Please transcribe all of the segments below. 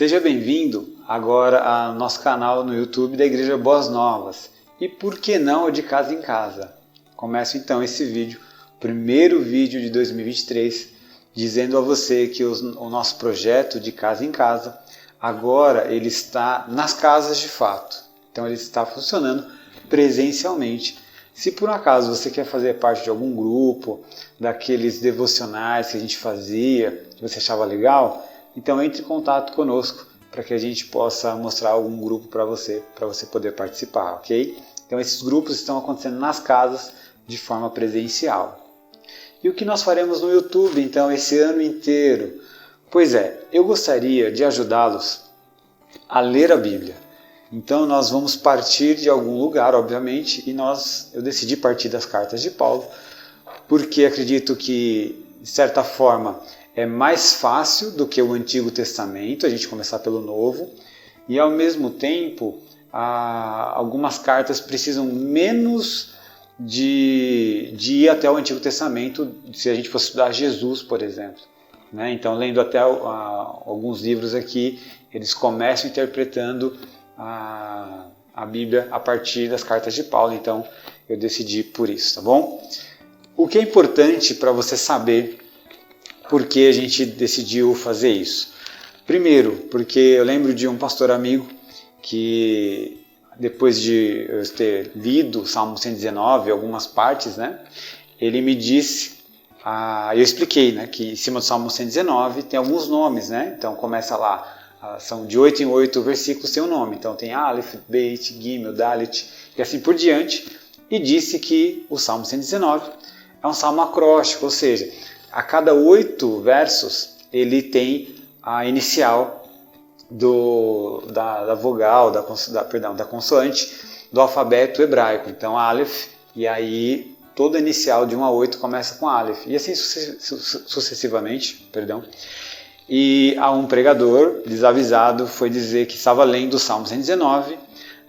Seja bem-vindo agora ao nosso canal no YouTube da Igreja Boas Novas. E por que não de casa em casa? Começo então esse vídeo, primeiro vídeo de 2023, dizendo a você que o nosso projeto de casa em casa, agora ele está nas casas de fato. Então ele está funcionando presencialmente. Se por acaso você quer fazer parte de algum grupo, daqueles devocionais que a gente fazia, que você achava legal, então entre em contato conosco para que a gente possa mostrar algum grupo para você poder participar, ok? Então esses grupos estão acontecendo nas casas de forma presencial. E o que nós faremos no YouTube então esse ano inteiro? Pois é, eu gostaria de ajudá-los a ler a Bíblia. Então nós vamos partir de algum lugar, obviamente, e eu decidi partir das cartas de Paulo, porque acredito que, de certa forma, é mais fácil do que o Antigo Testamento, a gente começar pelo Novo, e ao mesmo tempo, algumas cartas precisam menos de ir até o Antigo Testamento, se a gente fosse estudar Jesus, por exemplo. Então, lendo até alguns livros aqui, eles começam interpretando a Bíblia a partir das cartas de Paulo, então eu decidi por isso, tá bom? O que é importante para você saber por que a gente decidiu fazer isso? Primeiro, porque eu lembro de um pastor amigo que depois de eu ter lido o Salmo 119, algumas partes, ele me disse, eu expliquei que em cima do Salmo 119 tem alguns nomes, então começa lá, são de 8 em 8 versículos tem um nome, então tem Aleph, Beit, Gimel, Dalet e assim por diante, e disse que o Salmo 119 é um salmo acróstico, ou seja, a cada 8 versos ele tem a inicial da vogal, da consoante do alfabeto hebraico, então Aleph, e aí toda inicial de 1 a 8 começa com Aleph, e assim sucessivamente, E a um pregador desavisado foi dizer que estava lendo o Salmo 119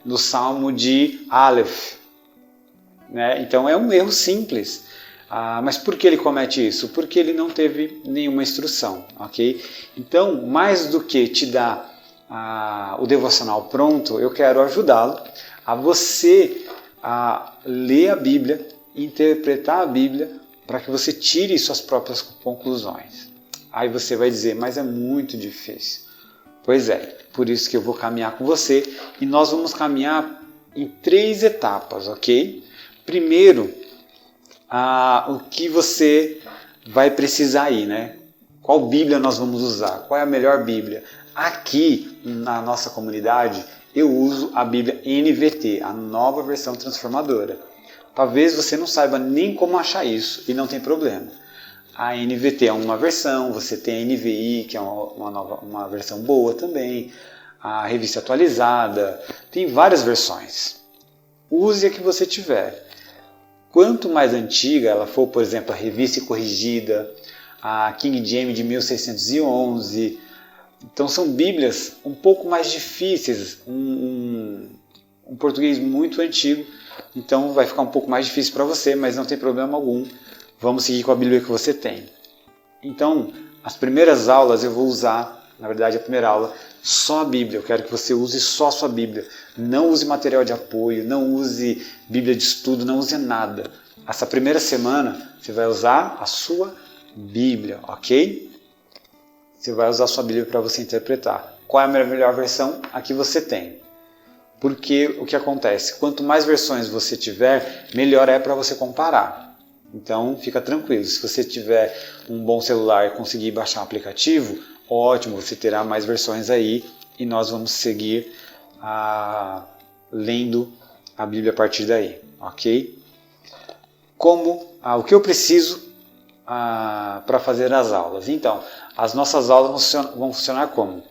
no Salmo de Aleph. Então é um erro simples. Mas por que ele comete isso? Porque ele não teve nenhuma instrução. Ok? Então, mais do que te dar o devocional pronto, eu quero ajudá-lo a você ler a Bíblia, interpretar a Bíblia, para que você tire suas próprias conclusões. Aí você vai dizer, mas é muito difícil. Pois é, por isso que eu vou caminhar com você e nós vamos caminhar em 3 etapas, ok? Primeiro, o que você vai precisar aí, Qual Bíblia nós vamos usar? Qual é a melhor Bíblia? Aqui na nossa comunidade eu uso a Bíblia NVT, a nova versão transformadora. Talvez você não saiba nem como achar isso e não tem problema. A NVT é uma versão, você tem a NVI, que é uma versão boa também, a revista atualizada, tem várias versões. Use a que você tiver. Quanto mais antiga ela for, por exemplo, a revista corrigida, a King James de 1611, então são bíblias um pouco mais difíceis, um português muito antigo, então vai ficar um pouco mais difícil para você, mas não tem problema algum. Vamos seguir com a Bíblia que você tem. Então, as primeiras aulas eu vou usar, na verdade a primeira aula, só a Bíblia. Eu quero que você use só a sua Bíblia. Não use material de apoio, não use Bíblia de estudo, não use nada. Essa primeira semana você vai usar a sua Bíblia, ok? Você vai usar a sua Bíblia para você interpretar. Qual é a melhor versão? A que você tem. Porque o que acontece? Quanto mais versões você tiver, melhor é para você comparar. Então, fica tranquilo, se você tiver um bom celular e conseguir baixar um aplicativo, ótimo, você terá mais versões aí e nós vamos seguir lendo a Bíblia a partir daí, ok? O que eu preciso para fazer as aulas? Então, as nossas aulas vão funcionar como?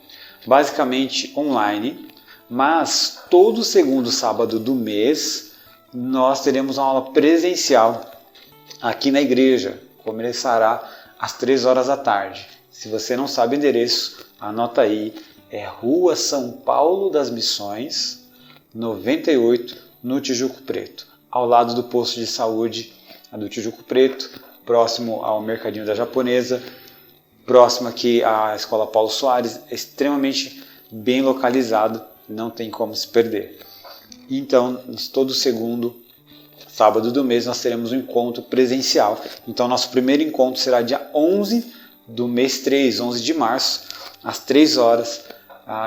Basicamente online, mas todo segundo sábado do mês nós teremos uma aula presencial aqui na igreja, começará às 3 horas da tarde. Se você não sabe o endereço, anota aí, é Rua São Paulo das Missões, 98, no Tijuco Preto, ao lado do posto de saúde do Tijuco Preto, próximo ao Mercadinho da Japonesa, próximo aqui à Escola Paulo Soares, é extremamente bem localizado, não tem como se perder. Então, todo segundo sábado do mês nós teremos um encontro presencial. Então, nosso primeiro encontro será dia 11 do mês 3, 11 de março, às 3 horas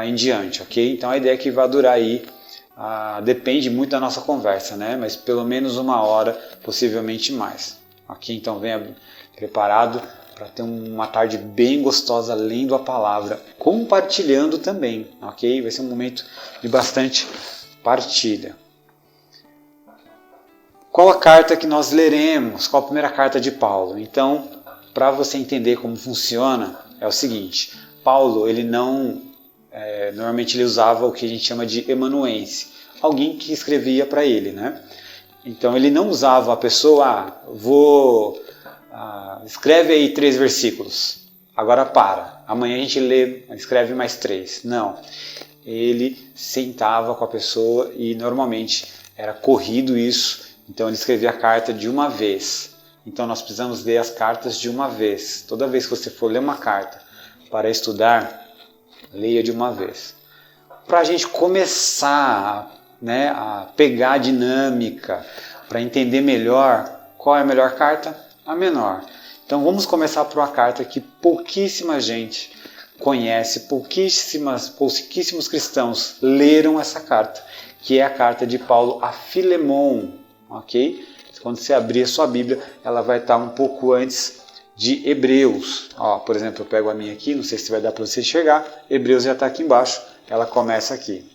em diante, ok? Então, a ideia é que vai durar aí, depende muito da nossa conversa, né? Mas pelo menos 1 hora, possivelmente mais, ok? Então, venha preparado para ter uma tarde bem gostosa lendo a palavra, compartilhando também, ok? Vai ser um momento de bastante partilha. Qual a carta que nós leremos? Qual a primeira carta de Paulo? Então, para você entender como funciona, é o seguinte: Paulo, ele não, normalmente ele usava o que a gente chama de amanuense, alguém que escrevia para ele, né? Então, ele não usava a pessoa, escreve aí 3 versículos, agora para, amanhã a gente escreve mais 3. Não, ele sentava com a pessoa e normalmente era corrido isso, então ele escrevia a carta de uma vez. Então nós precisamos ler as cartas de uma vez. Toda vez que você for ler uma carta para estudar, leia de uma vez. Para a gente começar, né, a pegar a dinâmica, para entender melhor qual é a melhor carta, a menor. Então vamos começar por uma carta que pouquíssima gente conhece, pouquíssimos cristãos leram essa carta, que é a carta de Paulo a Filemon, ok? Quando você abrir a sua Bíblia, ela vai estar um pouco antes de Hebreus. Ó, por exemplo, eu pego a minha aqui, não sei se vai dar para você enxergar, Hebreus já está aqui embaixo, ela começa aqui.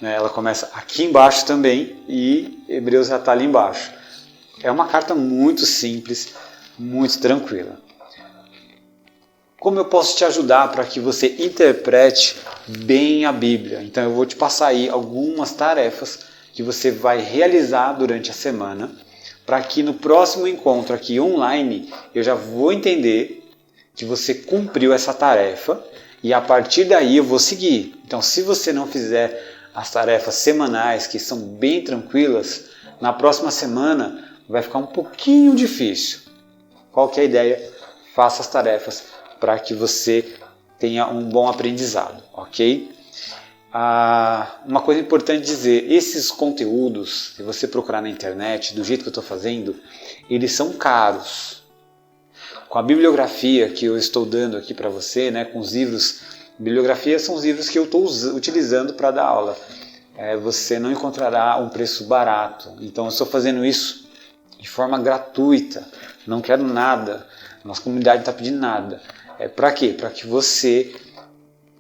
Ela começa aqui embaixo também e Hebreus já está ali embaixo. É uma carta muito simples, muito tranquila. Como eu posso te ajudar para que você interprete bem a Bíblia? Então eu vou te passar aí algumas tarefas que você vai realizar durante a semana, para que no próximo encontro aqui online eu já vou entender que você cumpriu essa tarefa e a partir daí eu vou seguir. Então se você não fizer as tarefas semanais, que são bem tranquilas, na próxima semana vai ficar um pouquinho difícil. Qual que é a ideia? Faça as tarefas para que você tenha um bom aprendizado, ok? Uma coisa importante dizer, esses conteúdos, se você procurar na internet, do jeito que eu estou fazendo, eles são caros. Com a bibliografia que eu estou dando aqui para você, né, com os livros, bibliografia são os livros que eu estou utilizando para dar aula. Você não encontrará um preço barato, então eu estou fazendo isso de forma gratuita, não quero nada, nossa comunidade não está pedindo nada. Para quê? Para que você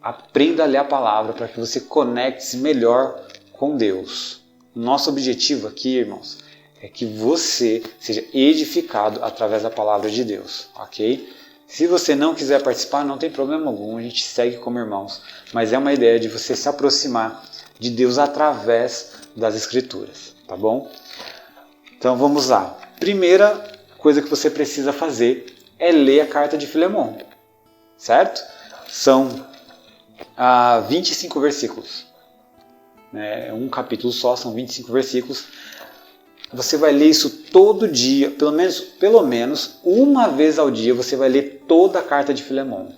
aprenda a ler a palavra, para que você conecte-se melhor com Deus. Nosso objetivo aqui, irmãos, é que você seja edificado através da palavra de Deus, ok? Se você não quiser participar, não tem problema algum, a gente segue como irmãos, mas é uma ideia de você se aproximar de Deus através das Escrituras, tá bom? Então vamos lá. Primeira coisa que você precisa fazer é ler a carta de Filemon, certo? São 25 versículos. É um capítulo só, são 25 versículos. Você vai ler isso todo dia, pelo menos uma vez ao dia, você vai ler toda a carta de Filemon.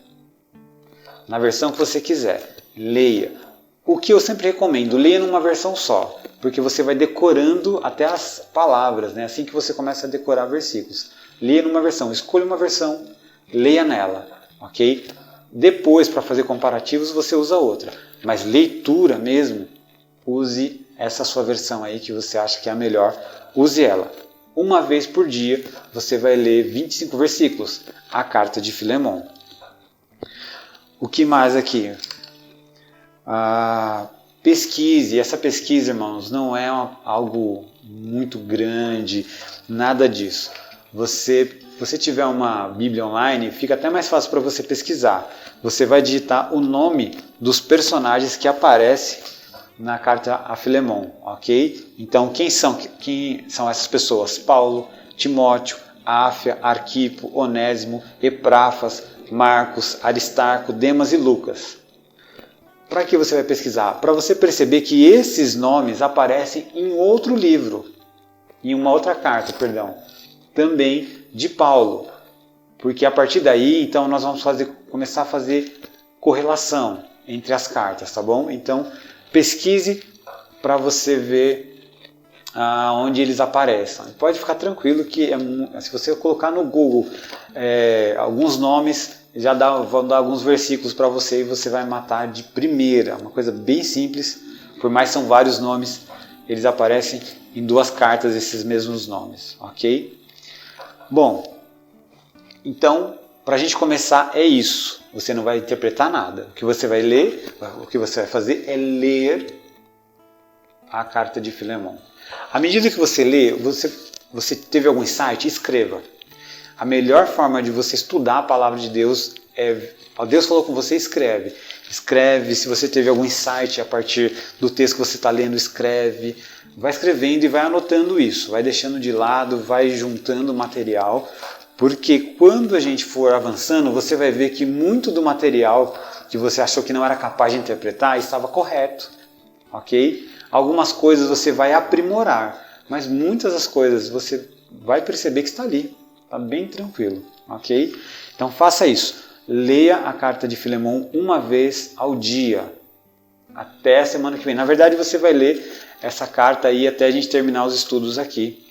Na versão que você quiser, leia. O que eu sempre recomendo, leia numa versão só, porque você vai decorando até as palavras, né? Assim que você começa a decorar versículos. Leia numa versão, escolha uma versão, leia nela, ok? Depois, para fazer comparativos, você usa outra. Mas leitura mesmo, use essa sua versão aí que você acha que é a melhor, use ela. Uma vez por dia, você vai ler 25 versículos, a carta de Filemon. O que mais aqui? Pesquise. Essa pesquisa, irmãos, não é algo muito grande, nada disso. Se você tiver uma Bíblia online, fica até mais fácil para você pesquisar. Você vai digitar o nome dos personagens que aparecem na carta a Filemon, ok? Então, quem são essas pessoas? Paulo, Timóteo, Áfia, Arquipo, Onésimo, Epáfras, Marcos, Aristarco, Demas e Lucas. Para que você vai pesquisar? Para você perceber que esses nomes aparecem em outro livro, em uma outra carta, também de Paulo. porque a partir daí, então, nós vamos começar a fazer correlação entre as cartas, tá bom? Então, pesquise para você ver onde eles aparecem. Pode ficar tranquilo que se você colocar no Google alguns nomes, vão dar alguns versículos para você e você vai matar de primeira. Uma coisa bem simples, por mais que são vários nomes, eles aparecem em 2 cartas esses mesmos nomes, ok? Bom, então, para a gente começar é isso. Você não vai interpretar nada. O que você vai ler, o que você vai fazer é ler a carta de Filemon. À medida que você lê, você teve algum insight, escreva. A melhor forma de você estudar a palavra de Deus é... Deus falou com você, escreve. Escreve, se você teve algum insight a partir do texto que você está lendo, escreve. Vai escrevendo e vai anotando isso. Vai deixando de lado, vai juntando material. Porque quando a gente for avançando, você vai ver que muito do material que você achou que não era capaz de interpretar estava correto, ok? Algumas coisas você vai aprimorar, mas muitas das coisas você vai perceber que está ali, está bem tranquilo, ok? Então faça isso, leia a carta de Filemon uma vez ao dia, até a semana que vem. Na verdade você vai ler essa carta aí até a gente terminar os estudos aqui.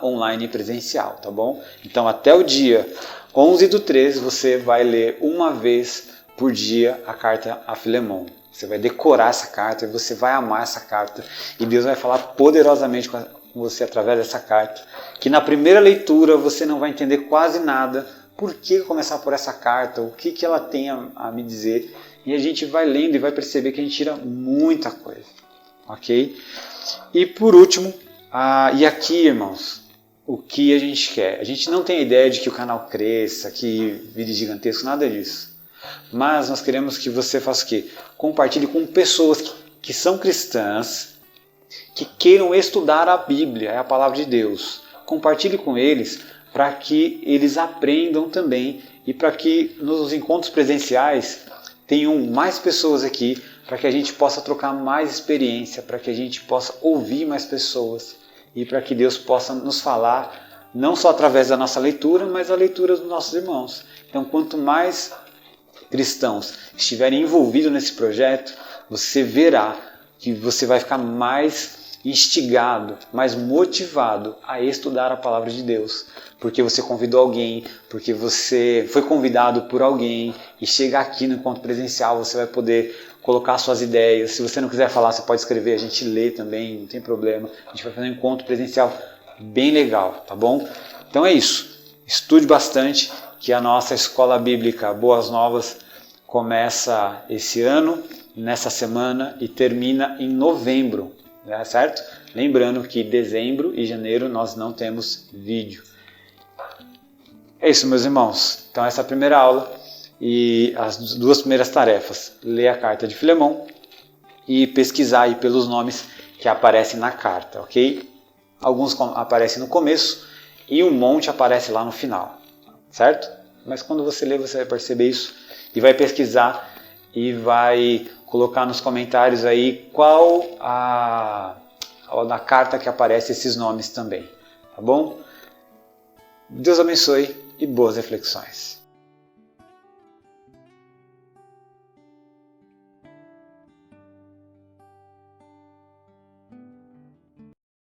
Online e presencial, tá bom? Então até o dia 11/3 você vai ler uma vez por dia a carta a Filemon. Você vai decorar essa carta e você vai amar essa carta e Deus vai falar poderosamente com você através dessa carta, que na primeira leitura você não vai entender quase nada. Por que começar por essa carta? O que ela tem a me dizer? E a gente vai lendo e vai perceber que a gente tira muita coisa, ok? E por último, e aqui, irmãos, o que a gente quer? A gente não tem a ideia de que o canal cresça, que vire gigantesco, nada disso. Mas nós queremos que você faça o quê? Compartilhe com pessoas que são cristãs, que queiram estudar a Bíblia, a palavra de Deus. Compartilhe com eles para que eles aprendam também e para que nos encontros presenciais tenham mais pessoas aqui, para que a gente possa trocar mais experiência, para que a gente possa ouvir mais pessoas e para que Deus possa nos falar, não só através da nossa leitura, mas a leitura dos nossos irmãos. Então, quanto mais cristãos estiverem envolvidos nesse projeto, você verá que você vai ficar mais instigado, mais motivado a estudar a palavra de Deus, porque você convidou alguém, porque você foi convidado por alguém e chega aqui no encontro presencial, você vai poder colocar suas ideias. Se você não quiser falar, você pode escrever, a gente lê também, não tem problema. A gente vai fazer um encontro presencial bem legal, tá bom? Então é isso. Estude bastante, que a nossa escola bíblica Boas Novas começa esse ano, nessa semana, e termina em novembro, né, certo? Lembrando que dezembro e janeiro nós não temos vídeo. É isso, meus irmãos. Então essa é a primeira aula. E as 2 primeiras tarefas: ler a carta de Filemon e pesquisar aí pelos nomes que aparecem na carta, ok? Alguns aparecem no começo e um monte aparece lá no final, certo? Mas quando você ler, você vai perceber isso e vai pesquisar e vai colocar nos comentários aí qual na carta que aparece esses nomes também, tá bom? Deus abençoe e boas reflexões.